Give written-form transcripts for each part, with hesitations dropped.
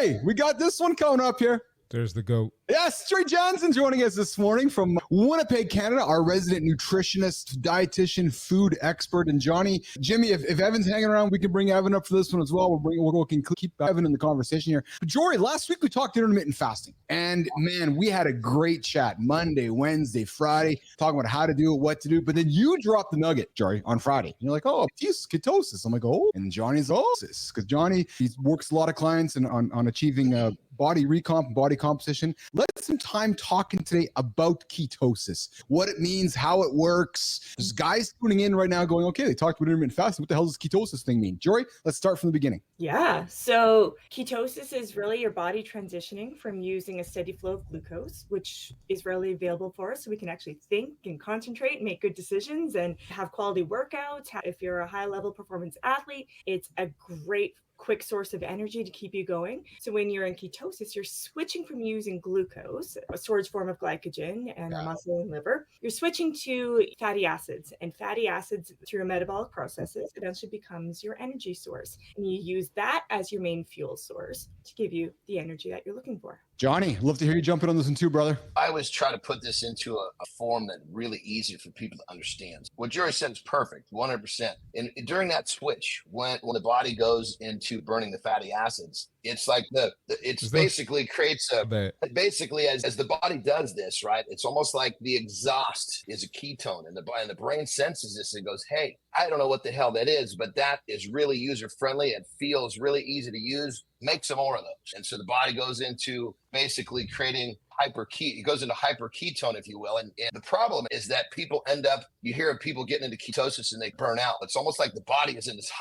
Okay, we got this one coming up here. There's the goat. Yes, Jory Johnson joining us this morning from Winnipeg, Canada, our resident nutritionist, dietitian, food expert. And Jimmy, if Evan's hanging around, we can bring Evan up for this one as well. We can keep Evan in the conversation here. But Jory, last week we talked intermittent fasting. And man, we had a great chat Monday, Wednesday, Friday, talking about how to do it, what to do. But then you dropped the nugget, Jory, on Friday. You're like, oh, ketosis. I'm like, oh, and Johnny's ketosis. Because Johnny, he works a lot of clients and on achieving body recomp, body composition. Let's some time talking today about ketosis, what it means, how it works. There's guys tuning in right now going, okay, they talked about intermittent fasting. What the hell does ketosis thing mean? Jory, let's start from the beginning. Yeah. So ketosis is really your body transitioning from using a steady flow of glucose, which is readily available for us so we can actually think and concentrate, make good decisions and have quality workouts. If you're a high level performance athlete, it's a great quick source of energy to keep you going. So when you're in ketosis, you're switching from using glucose, a storage form of glycogen and our muscle and liver. You're switching to fatty acids, and fatty acids through metabolic processes eventually becomes your energy source. And you use that as your main fuel source to give you the energy that you're looking for. Johnny, love to hear you jump in on this one too, brother. I always try to put this into a form that's really easy for people to understand. What Jory said is perfect, 100%. And during that switch, when the body goes into burning the fatty acids, it's like basically creates basically as the body does this, right? It's almost like the exhaust is a ketone, and the brain senses this and goes, hey, I don't know what the hell that is, but that is really user friendly. It feels really easy to use. Make some more of those. And so the body goes into basically creating it goes into hyperketone, if you will. And the problem is that people you hear of people getting into ketosis and they burn out. It's almost like the body is in this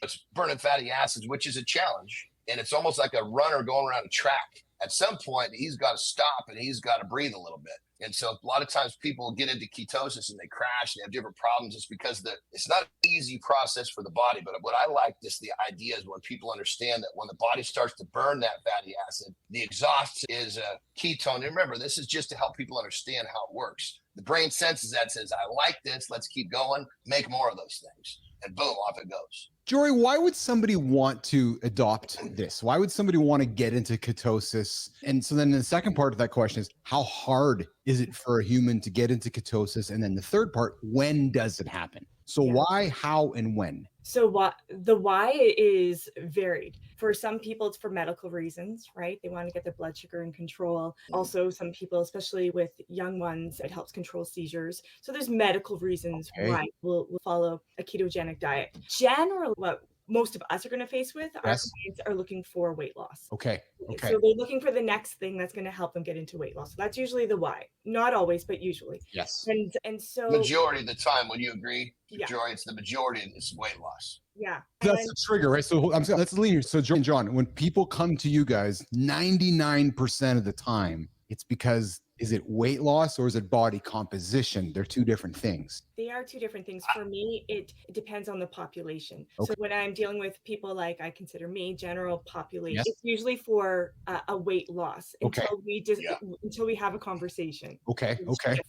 it's burning fatty acids, which is a challenge. And it's almost like a runner going around a track. At some point, he's got to stop and he's got to breathe a little bit. And so a lot of times people get into ketosis and they crash and they have different problems. It's because it's not an easy process for the body. But what I like the idea is when people understand that when the body starts to burn that fatty acid, the exhaust is a ketone. And remember, this is just to help people understand how it works. The brain senses that, says, I like this, let's keep going, make more of those things. And boom, off it goes. Jory, why would somebody want to adopt this? Why would somebody want to get into ketosis? And so then the second part of that question is, how hard is it for a human to get into ketosis? And then the third part, when does it happen? So why, how, and when? So the why is varied. For some people, it's for medical reasons, right? They want to get their blood sugar in control. Also, some people, especially with young ones, it helps control seizures. So there's medical reasons why we'll follow a ketogenic diet. Generally, what most of us are going to face with, our clients are looking for weight loss. Okay. So they're looking for the next thing that's going to help them get into weight loss. So that's usually the why. Not always, but usually. Yes. And so majority of the time, would you agree? Yeah. Jory, it's the majority of this weight loss. Yeah. That's the trigger, right? So let's lean here. So John, when people come to you guys, 99% of the time, it's because, is it weight loss or is it body composition? They're two different things. They are two different things. For me, it depends on the population. Okay. So when I'm dealing with people like I consider me, general population, it's usually for a weight loss until we have a conversation. Okay.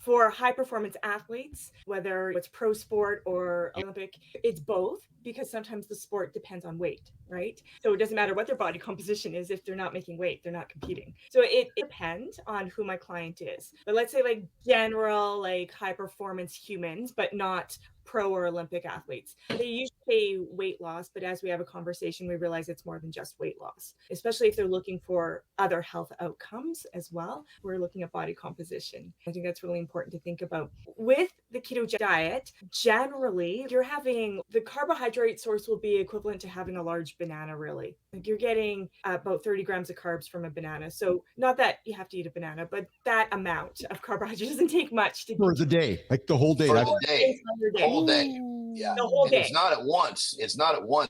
For high performance athletes, whether it's pro sport or Olympic, it's both, because sometimes the sport depends on weight, right? So it doesn't matter what their body composition is. If they're not making weight, they're not competing. So it depends on who my client is. But let's say like general, like high performance humans, but not pro or Olympic athletes. They usually say weight loss, but as we have a conversation, we realize it's more than just weight loss, especially if they're looking for other health outcomes as well. We're looking at body composition. I think that's really important to think about. With the ketogenic diet, generally, you're having the carbohydrate source will be equivalent to having a large banana, really. Like you're getting about 30 grams of carbs from a banana. So not that you have to eat a banana, but that amount of carbohydrate doesn't take much to for the day, like the whole day. For the day. Whole day. Yeah. The whole day. It's not at once.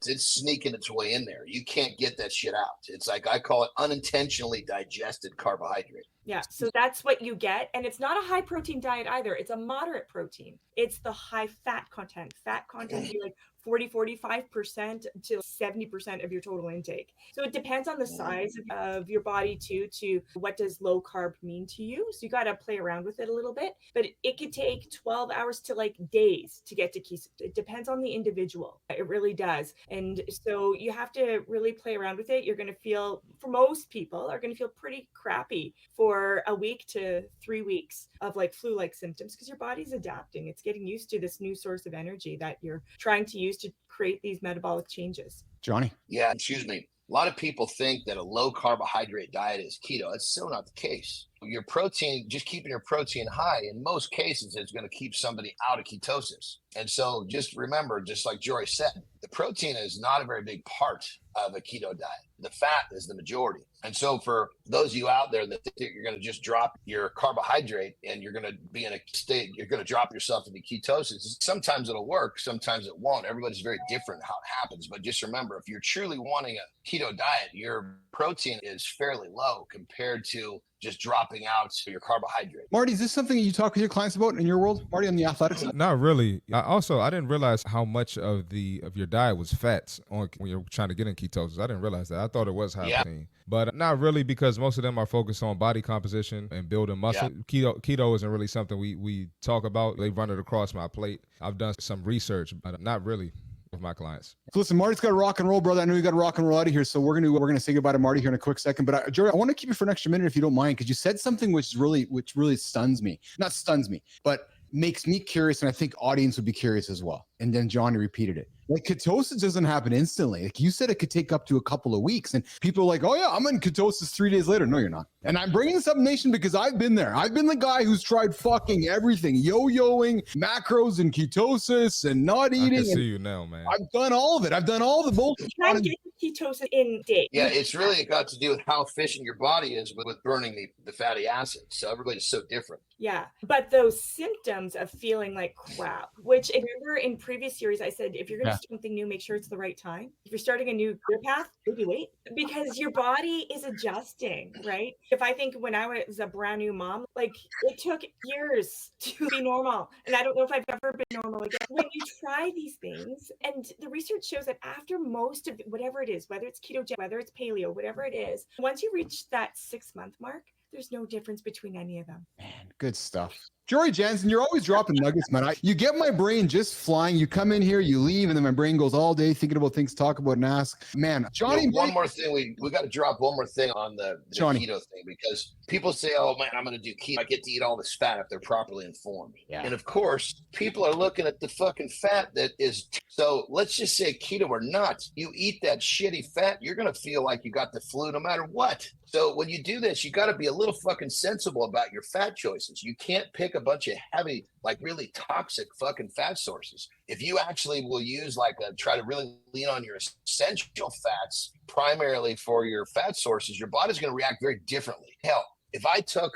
It's sneaking its way in there. You can't get that shit out. It's like, I call it unintentionally digested carbohydrate. Yeah. So that's what you get. And it's not a high protein diet either. It's a moderate protein. It's the high fat content. Fat content be like 45% to 70% of your total intake. So it depends on the size of your body too, to what does low carb mean to you. So you got to play around with it a little bit, but it could take 12 hours to like days to get to ketosis. It depends on the individual. It really does. And so you have to really play around with it. You're going to feel, for most people, are going to feel pretty crappy for a week to 3 weeks of like flu-like symptoms because your body's adapting. It's getting used to this new source of energy that you're trying to use to create these metabolic changes. Johnny? Yeah, excuse me. A lot of people think that a low carbohydrate diet is keto. That's so not the case. Your protein, just keeping your protein high, in most cases, is going to keep somebody out of ketosis. And so just remember, just like Jory said, the protein is not a very big part of a keto diet. The fat is the majority. And so for those of you out there that think you're going to just drop your carbohydrate and you're going to be in a state, you're going to drop yourself into ketosis. Sometimes it'll work, sometimes it won't. Everybody's very different how it happens. But just remember, if you're truly wanting a keto diet, your protein is fairly low compared to just dropping out your carbohydrate. Marty, is this something you talk with your clients about in your world, Marty, on the athletics side? Not really. I didn't realize how much of your diet was fats when you're trying to get in ketosis. I didn't realize that. I thought it was high protein, but not really, because most of them are focused on body composition and building muscle. Yeah. Keto isn't really something we talk about. They run it across my plate. I've done some research, but not really with my clients. So listen, Marty's got to rock and roll, brother. I know you got to rock and roll out of here. So we're gonna say goodbye to Marty here in a quick second. But Jory, I want to keep you for an extra minute if you don't mind, because you said something which really stuns me. Not stuns me, but makes me curious, and I think audience would be curious as well. And then Johnny repeated it. Like, ketosis doesn't happen instantly. Like you said, it could take up to a couple of weeks. And people are like, oh yeah, I'm in ketosis 3 days later. No, you're not. And I'm bringing this up, nation, because I've been there. I've been the guy who's tried fucking everything, yo-yoing, macros and ketosis and not eating. I can see you now, man. I've done all of it. I've done all the bullshit. You try to get ketosis in days. Yeah, it's really got to do with how efficient your body is with burning the fatty acids. So everybody's so different. Yeah, but those symptoms of feeling like crap, which, if you remember in previous series, I said, if you're going to start something new, make sure it's the right time. If you're starting a new career path, maybe wait, because your body is adjusting, right? If I think when I was a brand new mom, like it took years to be normal. And I don't know if I've ever been normal again. When you try these things, and the research shows that after most of whatever it is, whether it's ketogenic, whether it's paleo, whatever it is, once you reach that 6-month mark, there's no difference between any of them. Man, good stuff. Jory Johnson, you're always dropping nuggets, man. You get my brain just flying. You come in here, you leave, and then my brain goes all day thinking about things to talk about and ask. Man, Johnny. One more thing. We got to drop one more thing on the keto thing, because people say, oh man, I'm going to do keto. I get to eat all this fat if they're properly informed. Yeah. And of course, people are looking at the fucking fat that is. So let's just say keto or not, you eat that shitty fat, you're going to feel like you got the flu no matter what. So when you do this, you got to be a little fucking sensible about your fat choices. You can't pick a bunch of heavy, like really toxic fucking fat sources. If you actually will use try to really lean on your essential fats primarily for your fat sources, your body's going to react very differently. Hell, if I took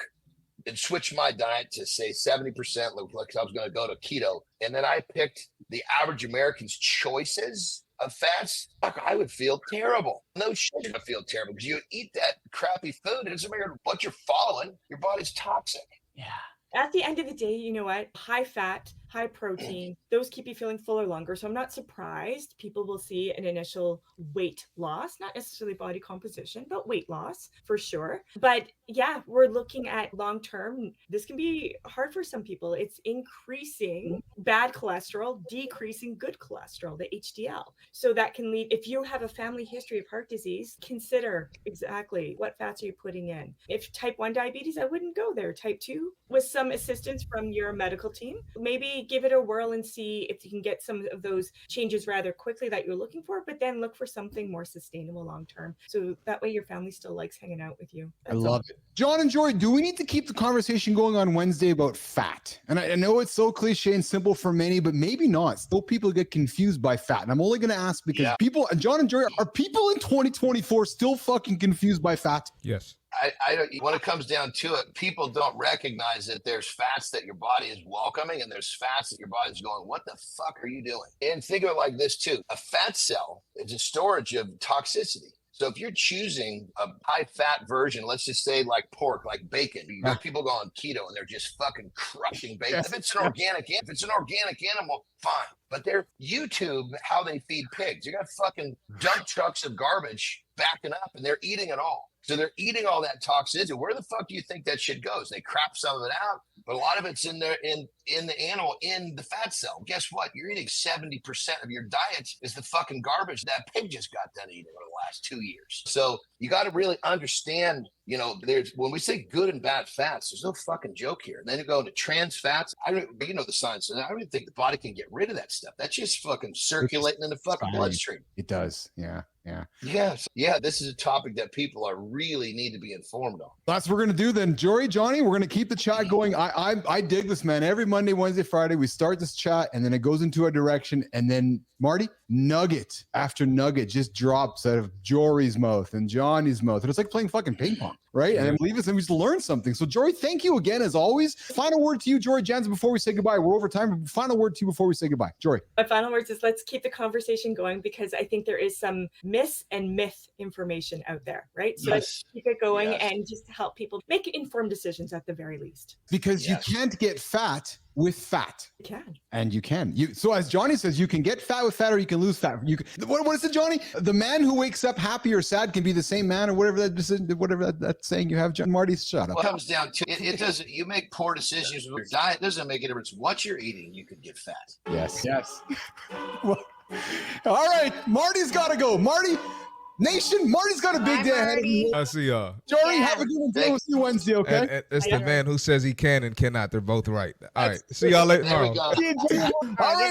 and switched my diet to say 70%, like I was going to go to keto, and then I picked the average American's choices of fats, I would feel terrible. No shit, you're gonna feel terrible because you eat that crappy food. It doesn't matter what you're following, your body's toxic. Yeah. At the end of the day, you know what? High fat, high protein, those keep you feeling fuller longer. So I'm not surprised people will see an initial weight loss, not necessarily body composition, but weight loss for sure. But yeah, we're looking at long term. This can be hard for some people. It's increasing bad cholesterol, decreasing good cholesterol, the HDL. So that can lead, if you have a family history of heart disease, consider exactly what fats are you putting in. If type 1 diabetes, I wouldn't go there. Type 2, with some assistance from your medical team, maybe give it a whirl and see if you can get some of those changes rather quickly that you're looking for, but then look for something more sustainable long term. So that way your family still likes hanging out with you. I love it. John and Jory, do we need to keep the conversation going on Wednesday about fat? And I know it's so cliche and simple for many, but maybe not. Still people get confused by fat. And I'm only going to ask because people, John and Jory, are people in 2024 still fucking confused by fat? Yes. I don't, when it comes down to it, people don't recognize that there's fats that your body is welcoming and there's fats that your body's going, what the fuck are you doing? And think of it like this too. A fat cell is a storage of toxicity. So if you're choosing a high fat version, let's just say like pork, like bacon, people go on keto and they're just fucking crushing bacon. Yes. If it's an organic animal, fine. But they're YouTube how they feed pigs. You got fucking dump trucks of garbage backing up and they're eating it all. So they're eating all that toxicity. Where the fuck do you think that shit goes? They crap some of it out, but a lot of it's in there in the animal, in the fat cell. Guess what? You're eating 70% of your diet is the fucking garbage that pig just got done eating over the last 2 years. So you got to really understand, there's when we say good and bad fats, there's no fucking joke here. And then you go into trans fats. I don't the science. I don't even think the body can get rid of that stuff. That's just fucking circulating in the fucking bloodstream. It does. Yeah. Yes. Yeah. This is a topic that people are really need to be informed on. That's what we're going to do then. Jory, Johnny, we're going to keep the chat going. I dig this, man. Every Monday, Wednesday, Friday, we start this chat and then it goes into a direction. And then Marty, nugget after nugget just drops out of Jory's mouth and Johnny's mouth. And it's like playing fucking ping pong, right? And then leave us and we just learn something. So Jory, thank you again, as always. Final word to you, Jory Johnson, before we say goodbye. We're over time. Final word to you before we say goodbye. Jory. My final words is let's keep the conversation going, because I think there is some myth information out there, right? So let's keep it going and just help people make informed decisions at the very least. Because you can't get fat with fat. You can. And you can. So as Johnny says, you can get fat with fat or you can lose fat. What is it, Johnny? The man who wakes up happy or sad can be the same man, or whatever that saying you have, John. Marty, shut up. Well, it comes down to it doesn't, you make poor decisions with your diet. It doesn't make a difference what you're eating. You could get fat. Yes. Well, all right. Marty's got to go. Marty, Nation, Marty's got a big day ahead of you. I see y'all. Jory, have a good one. We'll see you Wednesday, okay? And it's the man who says he can and cannot. They're both right. All right. See y'all later. There we go. All right.